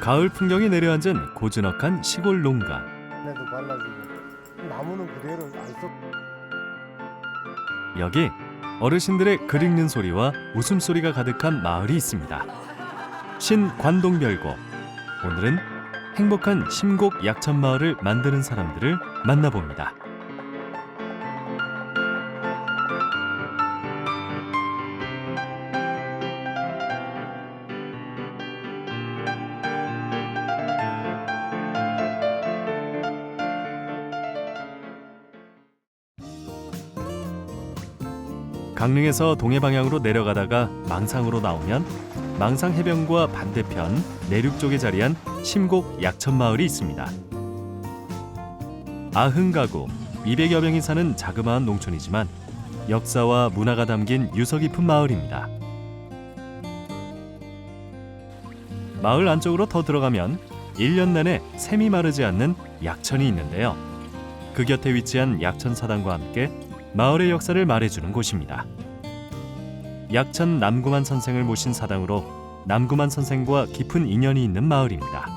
가을 풍경이 내려앉은 고즈넉한 시골 농가. 에도 발라주고 나무는 그대로 안 썩. 여기 어르신들의 글 읽는 소리와 웃음소리가 가득한 마을이 있습니다. 신관동별고. 오늘은 행복한 심곡 약천마을을 만드는 사람들을 만나봅니다. 강릉에서 동해 방향으로 내려가다가 망상으로 나오면 망상 해변과 반대편 내륙 쪽에 자리한 심곡 약천마을이 있습니다. 90가구 200여 명이 사는 자그마한 농촌이지만 역사와 문화가 담긴 유서 깊은 마을입니다. 마을 안쪽으로 더 들어가면 1년 내내 샘이 마르지 않는 약천이 있는데요. 그 곁에 위치한 약천사당과 함께 마을의 역사를 말해주는 곳입니다. 약천 남구만 선생을 모신 사당으로 남구만 선생과 깊은 인연이 있는 마을입니다.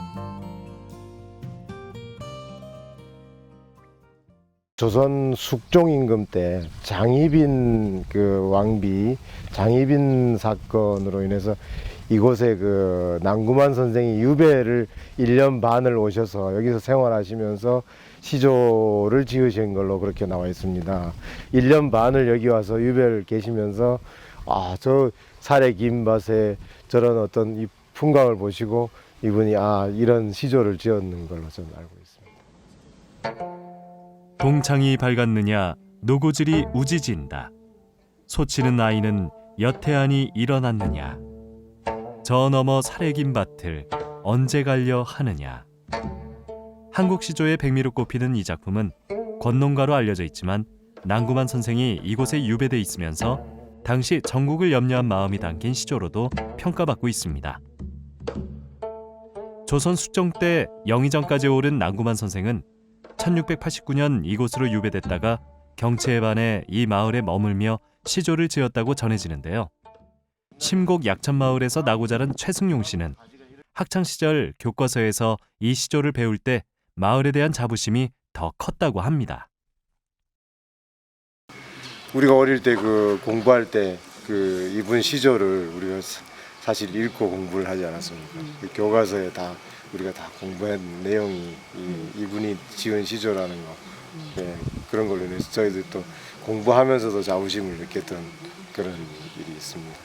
조선 숙종 임금 때 장희빈 왕비 장희빈 사건으로 인해서 이곳에 남구만 선생이 유배를 1년 반을 오셔서 여기서 생활하시면서 시조를 지으신 걸로 그렇게 나와 있습니다. 1년 반을 여기 와서 유배를 계시면서 저 살의 긴 밭에 저런 어떤 이 풍광을 보시고 이분이 이런 시조를 지었는 걸로 저는 알고 있습니다. 동창이 밝았느냐 노고질이 우지진다. 소치는 아이는 여태안이 일어났느냐. 저 너머 살의 긴 밭을 언제 갈려 하느냐. 한국 시조의 백미로 꼽히는 이 작품은 권농가로 알려져 있지만 남구만 선생이 이곳에 유배돼 있으면서 당시 전국을 염려한 마음이 담긴 시조로도 평가받고 있습니다. 조선 숙종 때 영의정까지 오른 남구만 선생은 1689년 이곳으로 유배됐다가 경치에 반해 이 마을에 머물며 시조를 지었다고 전해지는데요. 심곡 약천마을에서 나고 자란 최승용 씨는 학창시절 교과서에서 이 시조를 배울 때 마을에 대한 자부심이 더 컸다고 합니다. 우리가 어릴 때 공부할 때 이분 시조를 우리가 사실 읽고 공부를 하지 않았습니까? 교과서에 다 우리가 다 공부한 내용이 이분이 지은 시조라는 거, 그런 걸로 인해서 저희들 또 공부하면서도 자부심을 느꼈던 그런 일이 있습니다.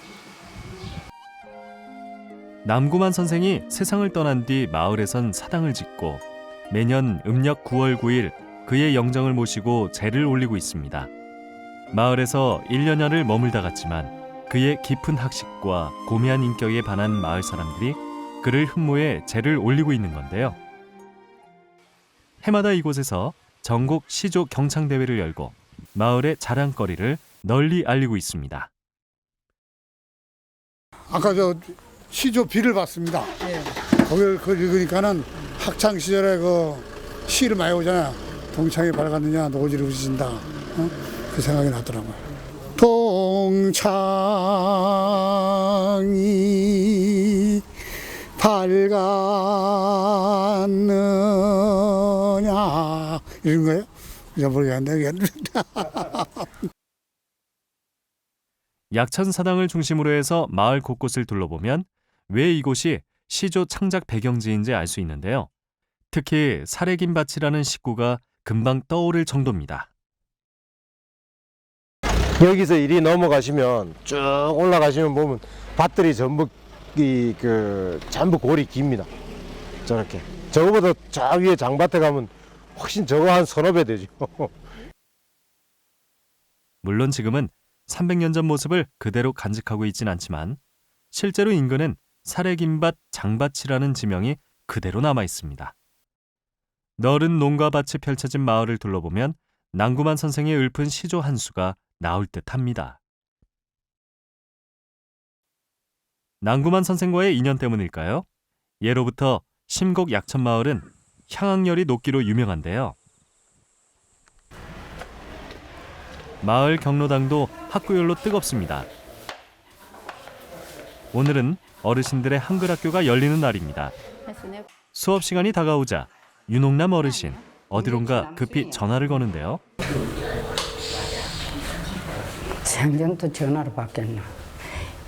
남구만 선생이 세상을 떠난 뒤 마을에선 사당을 짓고 매년 음력 9월 9일 그의 영정을 모시고 제를 올리고 있습니다. 마을에서 1년여를 머물다 갔지만 그의 깊은 학식과 고미한 인격에 반한 마을 사람들이 그를 흠모해 제를 올리고 있는 건데요. 해마다 이곳에서 전국 시조 경창대회를 열고 마을의 자랑거리를 널리 알리고 있습니다. 아까 저 시조 비를 봤습니다. 거기를 읽으니까는 학창 시절에 시를 많이 오잖아요. 동창이 밝았느냐 노고질이 우지진다. 그 생각이 나더라고요. 동창이 밝았느냐 이런 거예요? 이제 모르겠는데. 약천사당을 중심으로 해서 마을 곳곳을 둘러보면 왜 이곳이 시조 창작 배경지인지 알 수 있는데요. 특히 살의 긴 밭이라는 식구가 금방 떠오를 정도입니다. 여기서 이리 넘어가시면 쭉 올라가시면 보면 밭들이 전부 전부 골이 깁니다. 저렇게 저거보다 저 위에 장밭에 가면 훨씬 저거 한 서너 배 되죠. 물론 지금은 300년 전 모습을 그대로 간직하고 있진 않지만 실제로 인근엔 살의 긴 밭 장밭이라는 지명이 그대로 남아 있습니다. 넓은 농가밭이 펼쳐진 마을을 둘러보면 남구만 선생의 읊은 시조 한 수가 나올 듯합니다. 남구만 선생과의 인연 때문일까요? 예로부터 심곡 약천마을은 향악열이 높기로 유명한데요. 마을 경로당도 학구열로 뜨겁습니다. 오늘은 어르신들의 한글 학교가 열리는 날입니다. 수업 시간이 다가오자 윤옥남 어르신 어디론가 급히 전화를 거는데요. 생전도 전화로 받겠나.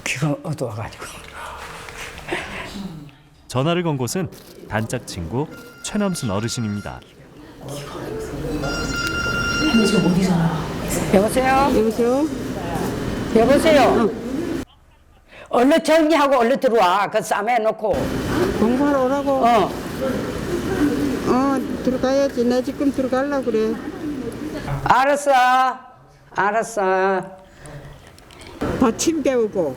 귀가 어두워가지고. 전화를 건 곳은 단짝 친구 최남순 어르신입니다. 여보세요? 여보세요? 여보세요? 얼른 정리하고 얼른 들어와. 그 쌈에 놓고. 공부하러 오라고? 어. 들어가야지. 나 지금 들어가려고 그래. 알았어. 알았어. 받침 배우고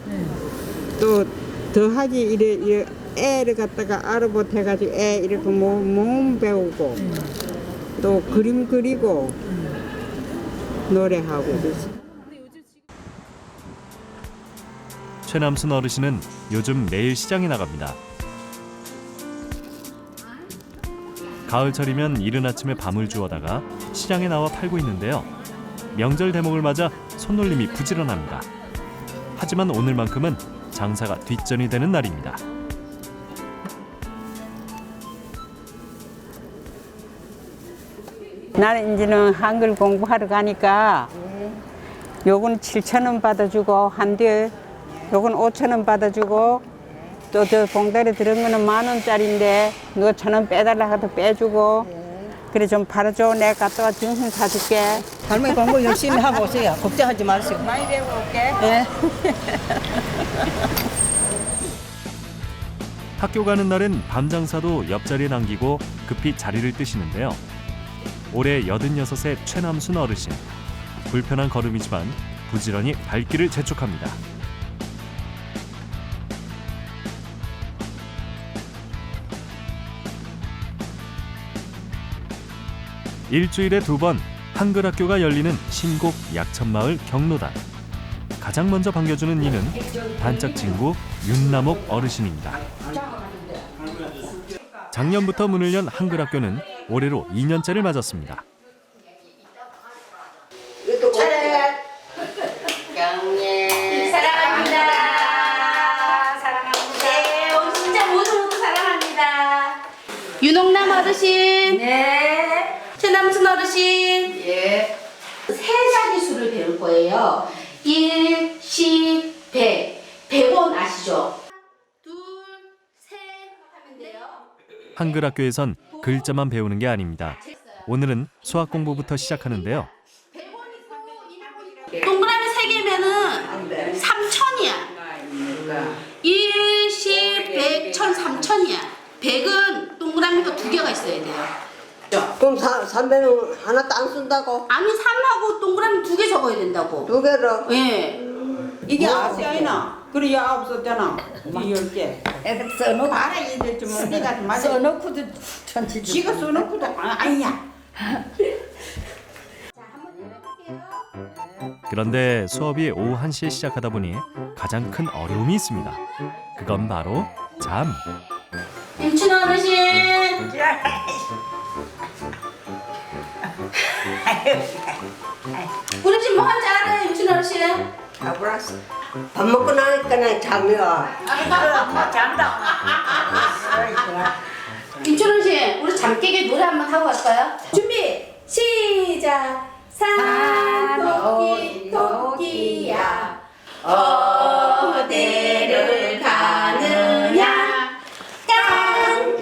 또 더하기 이래 애를 갖다가 알아봇 해가지고 애 이렇게 몸 배우고 또 그림 그리고 노래하고 그래서. 최남순 어르신은 요즘 매일 시장에 나갑니다. 가을철이면 이른 아침에 밤을 주워다가 시장에 나와 팔고 있는데요. 명절 대목을 맞아 손놀림이 부지런합니다. 하지만 오늘만큼은 장사가 뒷전이 되는 날입니다. 나는 이제는 한글 공부하러 가니까 요건 7,000원 받아주고 한 뒤에 요건 5,000원 받아주고 또 저 봉다리 들은 거는 10,000원짜리인데 너 1,000원 빼달라 하도 빼주고 그래 좀 팔아줘. 내가 갔다가 정신 사줄게. 할머니 공부 열심히 하고 오세요. 걱정하지 마세요. 많이 배우고 올게. 네. 학교 가는 날은 밤 장사도 옆자리에 남기고 급히 자리를 뜨시는데요. 올해 86의 최남순 어르신. 불편한 걸음이지만 부지런히 발길을 재촉합니다. 일주일에 2번 한글 학교가 열리는 신곡 약천마을 경로당. 가장 먼저 반겨주는 이는 단짝 친구 윤남옥 어르신입니다. 작년부터 문을 연 한글 학교는 올해로 2년째를 맞았습니다. 사랑합니다. 사랑합니다. 네, 오늘 진짜 모두 사랑합니다. 윤옥남 어르신. 네. 최남순 어르신. 예. 세 자리 수를 배울 거예요. 1, 10, 100. 100원 아시죠? 둘, 셋 하면 돼요. 한글 학교에선 글자만 배우는 게 아닙니다. 오늘은 수학 공부부터 시작하는데요. 동그라미 3개면은 3,000이야. 1, 10, 100, 1,000, 3,000이야. 100은 동그라미가 2개가 있어야 돼요. 그럼 300은 하나도 안 쓴다고? 아니 3하고 동그라미 2개 적어야 된다고. 2개로? 예. 이게 아시아이나 그래 야 없었잖아. 이 10개. 써놓고 알아 이제 좀 언니가 좀 맞아. 써놓고도 천지. 지가 써놓고도 아니야. 그런데 수업이 오후 1시에 시작하다 보니 가장 큰 어려움이 있습니다. 그건 바로 잠. 임춘 어르신. 우리 집 뭐 한지 알아요, 임춘 어르신? 가보라서. 밥 먹고 나니까 잠이 와. 임춘 어르신, 우리 잠 깨게 노래 한번 하고 갈까요? 준비, 시작. 산토끼 토끼야 어디를 가느냐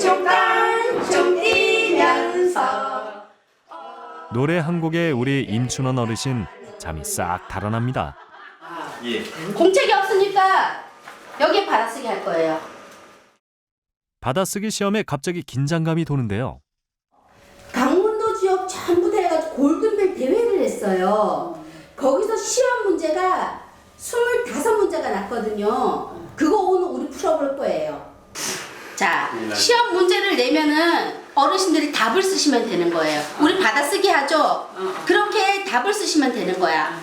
깐총깐총 뛰면서. 노래 한 곡에 우리 임춘원 어르신 잠이 싹 달아납니다. 공책이 없으니까 여기에 받아쓰기 할 거예요. 받아쓰기 시험에 갑자기 긴장감이 도는데요. 강원도 지역 전부 다 해가지고 골든벨 대회를 했어요. 거기서 시험 문제가 25문제가 났거든요. 그거 오늘 우리 풀어볼 거예요. 자, 시험 문제를 내면은 어르신들이 답을 쓰시면 되는 거예요. 우리 받아쓰기 하죠? 그렇게 답을 쓰시면 되는 거야.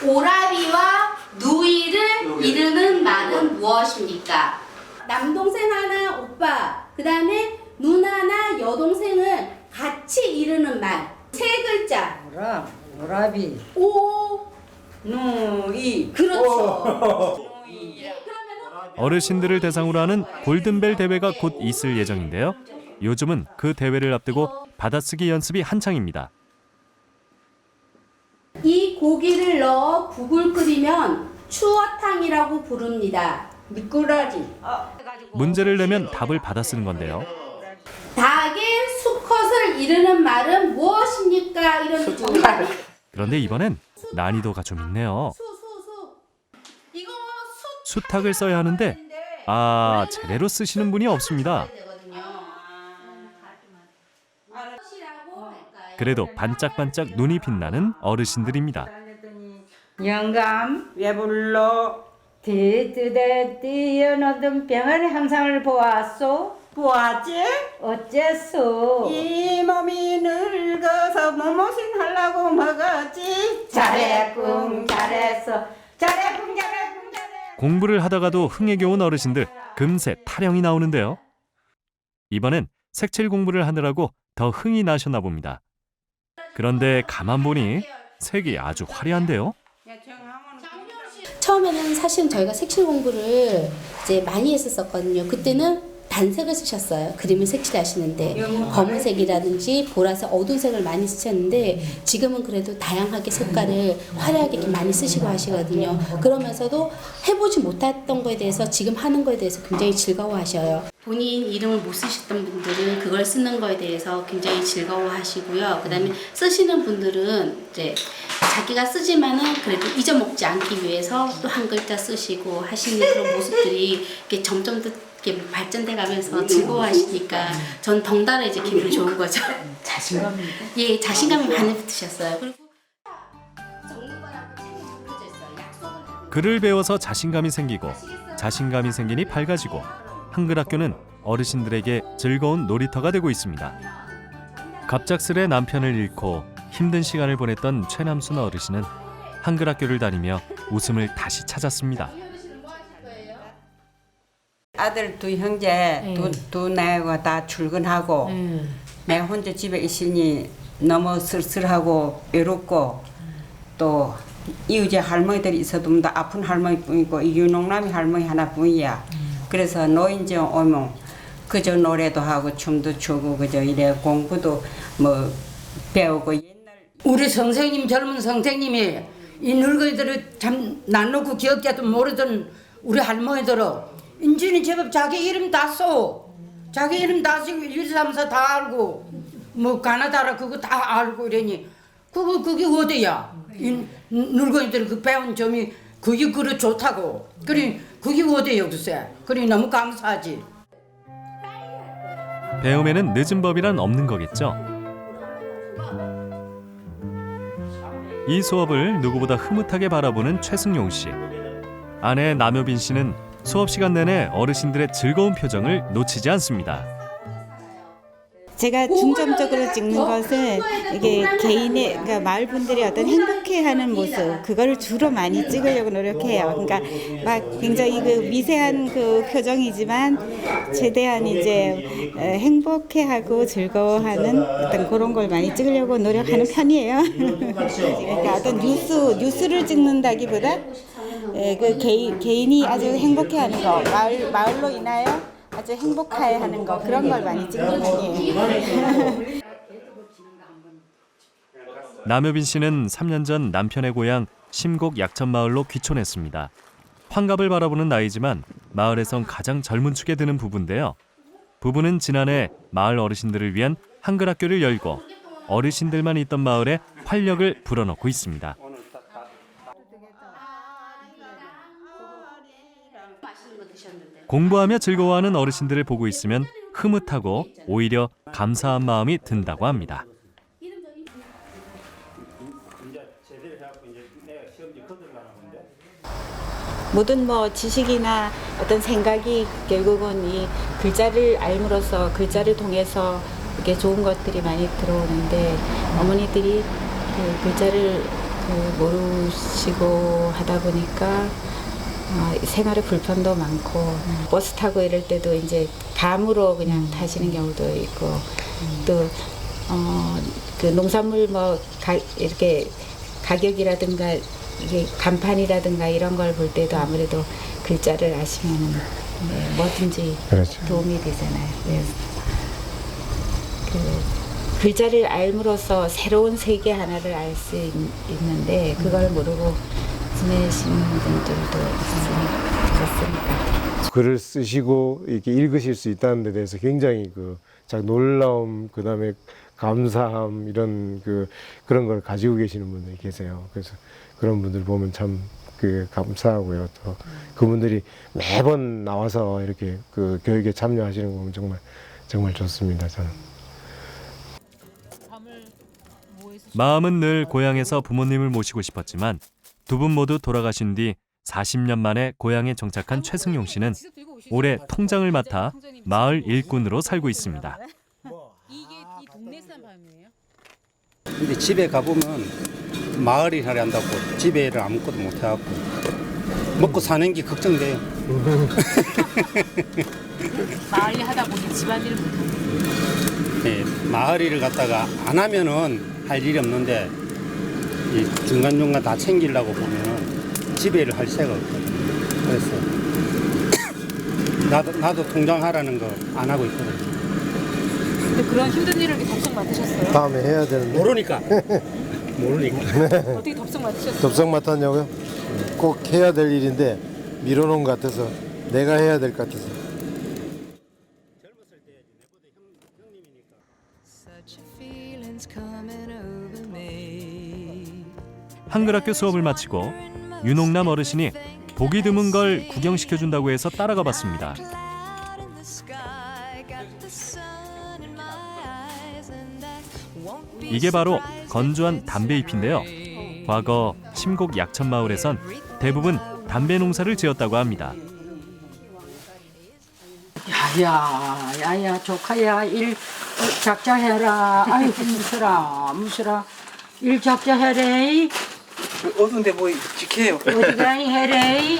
오라비와 누이를 이르는 말은 무엇입니까? 남동생 하나 오빠, 그 다음에 누나나 여동생을 같이 이르는 말. 3글자. 오라비. 오. 누이. 그렇죠. 그러면은 어르신들을 대상으로 하는 골든벨 대회가 곧 있을 예정인데요. 요즘은 그 대회를 앞두고 받아쓰기 연습이 한창입니다. 이 고기를 넣어 국을 끓이면 추어탕이라고 부릅니다. 미꾸라지. 문제를 내면 답을 받아쓰는 건데요. 닭의 수컷을 이르는 말은 무엇입니까? 이런 정말. 그런데 이번엔 난이도가 좀 있네요. 이거 수탉을 써야 하는데 제대로 쓰시는 분이 없습니다. 그래도 반짝반짝 눈이 빛나는 어르신들입니다. 영감 왜 불러? 뒤뜨대 뛰어노던 병아리 항상을 보았소? 보았지? 어째서? 이 몸이 늙어서 몸보신 하려고 먹었지. 잘했군 잘했어 잘했군 잘했군. 공부를 하다가도 흥에 겨운 어르신들 금세 타령이 나오는데요. 이번엔 색칠 공부를 하느라고 더 흥이 나셨나 봅니다. 그런데 가만 보니 색이 아주 화려한데요. 처음에는 사실은 저희가 색칠 공부를 이제 많이 했었거든요. 그때는 단색을 쓰셨어요. 그림을 색칠하시는데 검은색이라든지 보라색, 어두운 색을 많이 쓰셨는데 지금은 그래도 다양하게 색깔을 화려하게 이렇게 많이 쓰시고 하시거든요. 그러면서도 해보지 못했던 거에 대해서 지금 하는 거에 대해서 굉장히 즐거워하셔요. 본인 이름을 못 쓰셨던 분들은 그걸 쓰는 거에 대해서 굉장히 즐거워하시고요. 그다음에 쓰시는 분들은 이제 자기가 쓰지만은 그래도 잊어먹지 않기 위해서 또 한 글자 쓰시고 하시는 그런 모습들이 이렇게 점점 더 이렇게 발전돼 가면서 즐거워하시니까 전 덩달아 이제 기분이 좋은 거죠. 자신감이? 예, 자신감이 많이 붙으셨어요. 그리고 적는 거랑 책이 적혀져 있어요. 약속을 하는 글을 배워서 자신감이 생기고 자신감이 생기니 밝아지고 한글학교는 어르신들에게 즐거운 놀이터가 되고 있습니다. 갑작스레 남편을 잃고 힘든 시간을 보냈던 최남순 어르신은 한글학교를 다니며 웃음을 다시 찾았습니다. 아들 두 형제 두 내가 다 출근하고 내가 혼자 집에 있으니 너무 쓸쓸하고 외롭고 또 이웃에 할머니들이 있어도 다 아픈 할머니뿐이고 이윤옥남이 할머니 하나뿐이야. 그래서 노인정 오면 그저 노래도 하고 춤도 추고 그저 이래 공부도 뭐 배우고. 우리 선생님 젊은 선생님이 이 늙은이들을 참 낯놓고 기억자도 모르던 우리 할머니들은 인지는 제법 자기 이름 다 써. 자기 이름 다 쓰고 1, 2, 3, 4 다 알고 뭐 가나다라 그거 다 알고 이러니 그게 어디야? 이 늙은이들 그 배운 점이 그게 그래 좋다고. 그래 그게 어디야 글쎄. 그래 너무 감사하지. 배움에는 늦은 법이란 없는 거겠죠. 이 수업을 누구보다 흐뭇하게 바라보는 최승용 씨. 아내 남효빈 씨는 수업 시간 내내 어르신들의 즐거운 표정을 놓치지 않습니다. 제가 중점적으로 찍는 것은 이게 개인의 그러니까 마을 분들이 어떤 행복해하는 모습 그거를 주로 많이 찍으려고 노력해요. 그러니까 막 굉장히 그 미세한 그 표정이지만 최대한 이제 행복해하고 즐거워하는 어떤 그런 걸 많이 찍으려고 노력하는 편이에요. 그러니까 어떤 뉴스를 찍는다기보다 그 개인이 아주 행복해하는 거 마을로 인하여. 아주 행복해하는 거 그런 걸 많이 찍는 편이에요. 남효빈 씨는 3년 전 남편의 고향 심곡 약천마을로 귀촌했습니다. 환갑을 바라보는 나이지만 마을에선 가장 젊은 축에 드는 부부인데요. 부부는 지난해 마을 어르신들을 위한 한글학교를 열고 어르신들만 있던 마을에 활력을 불어넣고 있습니다. 공부하며 즐거워하는 어르신들을 보고 있으면 흐뭇하고 오히려 감사한 마음이 든다고 합니다. 모든 뭐 지식이나 어떤 생각이 결국은 이 글자를 알므로써 글자를 통해서 이게 좋은 것들이 많이 들어오는데 어머니들이 그 글자를 모르시고 하다 보니까 생활에 불편도 많고 버스 타고 이럴 때도 이제 밤으로 그냥 타시는 경우도 있고 또 그 농산물 뭐 이렇게 가격이라든가 이게 간판이라든가 이런 걸 볼 때도 아무래도 글자를 아시면 네, 뭐든지 그렇죠. 도움이 되잖아요. 그래서 그 글자를 알므로써 새로운 세계 하나를 알 수 있는데 그걸 모르고 지내시는 분들도 있으니까. 글을 쓰시고 이렇게 읽으실 수 있다는 데 대해서 굉장히 놀라움, 그다음에 감사함 이런 그런 걸 가지고 계시는 분들이 계세요. 그래서 그런 분들 보면 참 감사하고요. 또 그분들이 매번 나와서 이렇게 교육에 참여하시는 거 보면 정말 좋습니다. 저는. 마음은 늘 고향에서 부모님을 모시고 싶었지만 두 분 모두 돌아가신 뒤 40년 만에 고향에 정착한 최승용 씨는 올해 통장을 맡아 마을 일꾼으로 살고 있습니다. 이게 이 동네 사람이에요? 근데 집에 가보면 마을 일을 한다고 집에 일을 아무것도 못 해갖고 먹고 사는 게 걱정돼요. 마을 일 하다 보니 집안일을 못하고. 네, 마을 일을 갖다가 안 하면은 할 일이 없는데 이 중간중간 다 챙기려고 보면은 집에 일을 할 새가 없거든요. 그래서 나도 통장 하라는 거 안 하고 있거든요. 근데 그런 힘든 일을 이렇게 덥석 맡으셨어요? 다음에 해야 되는데. 모르니까. 어떻게 덥석 맡으셨어요? 덥석 맡았냐고요? 꼭 해야 될 일인데 미뤄놓은 것 같아서 내가 해야 될 것 같아서. 한글학교 수업을 마치고 윤옥남 어르신이 보기 드문 걸 구경시켜준다고 해서 따라가 봤습니다. 이게 바로 건조한 담배잎인데요. 과거 심곡 약천마을에선 대부분 담배 농사를 지었다고 합니다. 야야 조카야 일 작자해라. 아이고 무서라 일 작자해래. 어두운데 뭐 지켜요. 어디 가니 해래.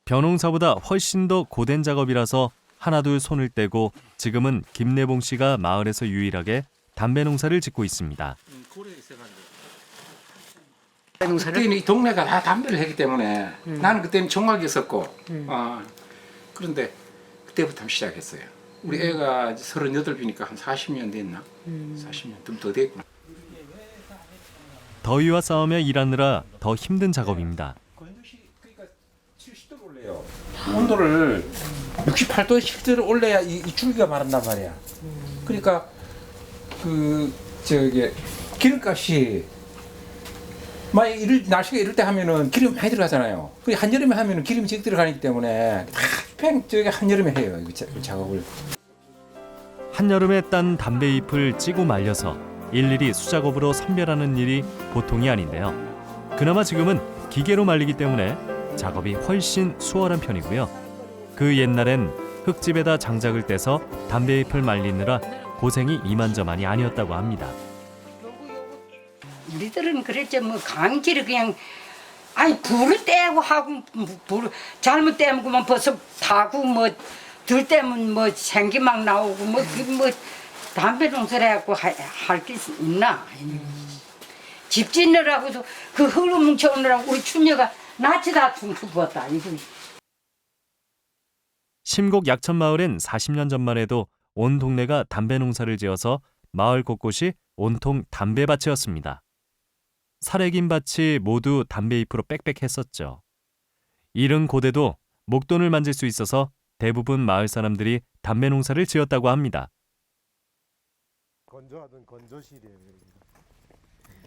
벼농사보다 훨씬 더 고된 작업이라서 하나둘 손을 떼고 지금은 김내봉 씨가 마을에서 유일하게 담배 농사를 짓고 있습니다. 그때는 이 동네가 다 담배를 했기 때문에 나는 그때는 종각이었었고 그런데 그때부터 시작했어요. 우리 애가 38이니까 한 40년 됐나? 40년 좀 더 됐구나. 더위와 싸우며 일하느라 더 힘든 작업입니다. 그러니까 70도로 올려요. 온도를 68도 70도를 올려야 이 줄기가 마른단 말이야. 그러니까 기름값이 날씨가 이럴 때 하면은 기름 많이 들어가잖아요. 그리고 한여름에 하면은 기름이 적 들어가기 때문에 한여름에 해요. 이 작업을. 한여름에 딴 담배잎을 찌고 말려서 일일이 수작업으로 선별하는 일이 보통이 아닌데요. 그나마 지금은 기계로 말리기 때문에 작업이 훨씬 수월한 편이고요. 그 옛날엔 흙집에다 장작을 떼서 담배잎을 말리느라 고생이 이만저만이 아니었다고 합니다. 우리들은 그랬지 뭐 감기를 그냥 불을 떼고 하고 불 잘못 떼면 벌써 타고 뭐 들 때면 뭐 생기 막 나오고 뭐 담배 농사를 해갖고 할 게 있나? 집 짓느라고도 그 흙을 뭉쳐오느라고 우리 춘녀가 낯이 다 죽었다. 심곡 약천마을엔 40년 전만 해도 온 동네가 담배 농사를 지어서 마을 곳곳이 온통 담배밭이었습니다. 사래긴 밭이 모두 담배잎으로 빽빽했었죠. 이른 고대도 목돈을 만질 수 있어서 대부분 마을 사람들이 담배 농사를 지었다고 합니다. 건조하던 건조실이에요.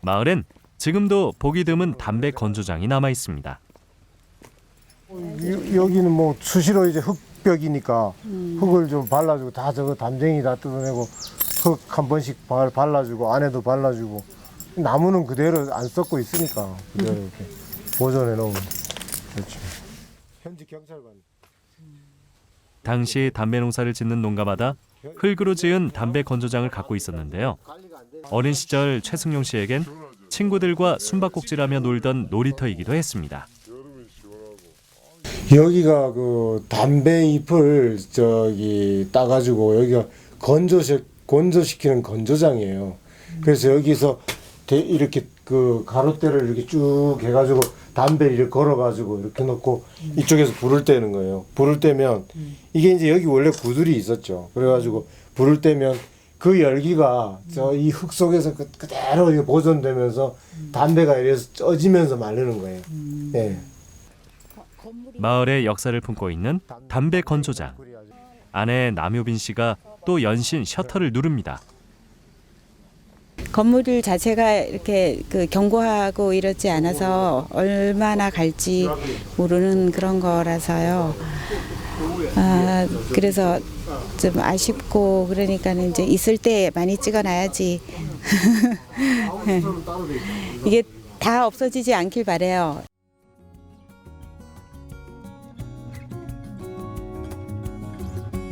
마을엔 지금도 보기 드문 담배 건조장이 남아 있습니다. 여기는 뭐 수시로 이제 흙벽이니까 흙을 좀 발라주고 다 저거 담쟁이 다 뜯어내고 흙 한 번씩 발라주고 안에도 발라주고 나무는 그대로 안 썩고 있으니까 그대로 이렇게 보존해 놓으면 그렇죠. 현지 경찰관. 당시 담배 농사를 짓는 농가마다 흙으로 지은 담배 건조장을 갖고 있었는데요. 어린 시절 최승용 씨에겐 친구들과 숨바꼭질하며 놀던 놀이터이기도 했습니다. 여기가 담배 잎을 따가지고 여기가 건조시키는 건조장이에요. 그래서 여기서 이렇게 그 가로대를 이렇게 쭉 해가지고 담배를 이렇게 걸어가지고 이렇게 놓고 이쪽에서 불을 떼는 거예요. 불을 떼면 이게 이제 여기 원래 구들이 있었죠. 그래가지고 불을 떼면 그 열기가 저 이 흙 속에서 그대로 이렇게 보존되면서 담배가 이래서 쪄지면서 마르는 거예요. 예. 마을의 역사를 품고 있는 담배 건조장. 아내 남효빈 씨가 또 연신 셔터를 누릅니다. 건물 자체가 이렇게 그 견고하고 이렇지 않아서 얼마나 갈지 모르는 그런 거라서요. 그래서 좀 아쉽고 그러니까는 이제 있을 때 많이 찍어놔야지. 이게 다 없어지지 않길 바래요.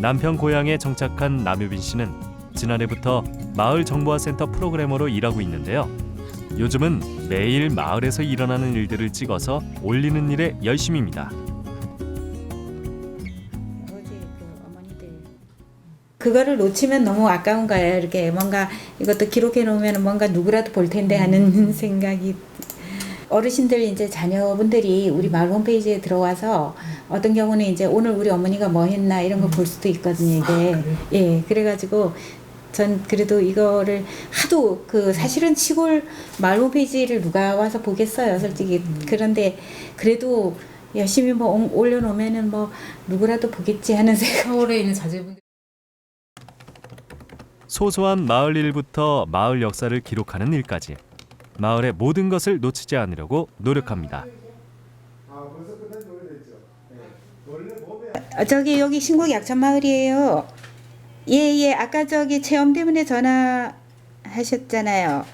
남편 고향에 정착한 남효빈 씨는 지난해부터 마을 정보화 센터 프로그래머로 일하고 있는데요. 요즘은 매일 마을에서 일어나는 일들을 찍어서 올리는 일에 열심입니다. 그거를 놓치면 너무 아까운 거예요. 이렇게 뭔가 이것도 기록해 놓으면 뭔가 누구라도 볼 텐데 하는 생각이. 어르신들 이제 자녀분들이 우리 마을 홈페이지에 들어와서 어떤 경우는 이제 오늘 우리 어머니가 뭐 했나 이런 거 볼 수도 있거든요. 이게 예, 그래가지고 전 그래도 이거를 하도 그 사실은 시골 마을 홈페이지를 누가 와서 보겠어요, 솔직히. 그런데 그래도 열심히 뭐 올려놓으면은 뭐 누구라도 보겠지 하는 생각. 서울에 있는 자제분들. 소소한 마을 일부터 마을 역사를 기록하는 일까지 마을의 모든 것을 놓치지 않으려고 노력합니다. 저기 여기 신곡 약천 마을이에요. 예, 아까 저기 체험 때문에 전화하셨잖아요.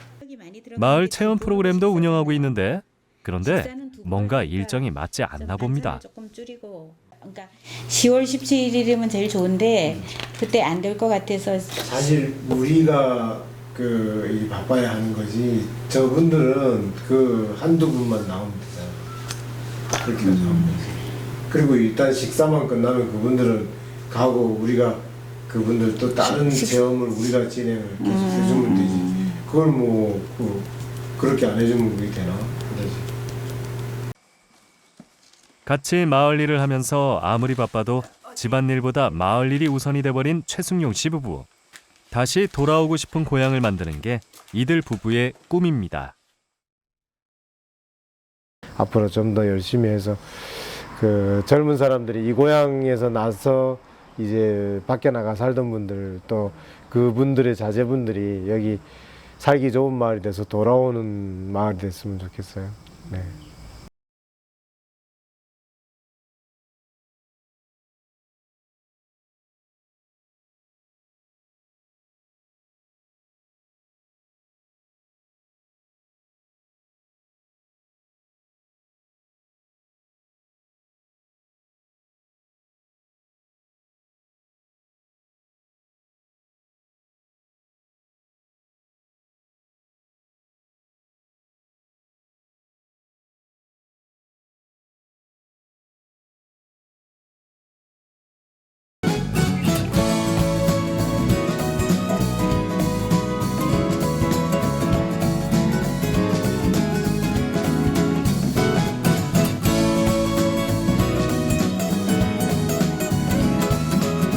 마을 체험 프로그램도 운영하고 있는데 그런데 뭔가 일정이 맞지 않나 봅니다. 조금 줄이고. 그러니까 10월 17일이면 제일 좋은데 그때 안 될 것 같아서. 사실 우리가 이 바빠야 하는 거지 저분들은 그 한두 분만 나오면 되잖아. 그렇게 나오면 되지. 그리고 일단 식사만 끝나면 그분들은 가고 우리가 그분들 또 다른 체험을 우리가 진행을 계속 해주면 되지. 그걸 뭐 그렇게 안 해주면 그게 되나? 그러지. 같이 마을 일을 하면서 아무리 바빠도 집안일보다 마을 일이 우선이 돼버린 최승용 씨 부부. 다시 돌아오고 싶은 고향을 만드는 게 이들 부부의 꿈입니다. 앞으로 좀 더 열심히 해서 그 젊은 사람들이 이 고향에서 나서 이제 밖에 나가 살던 분들 또 그분들의 자제분들이 여기 살기 좋은 마을이 돼서 돌아오는 마을이 됐으면 좋겠어요. 네.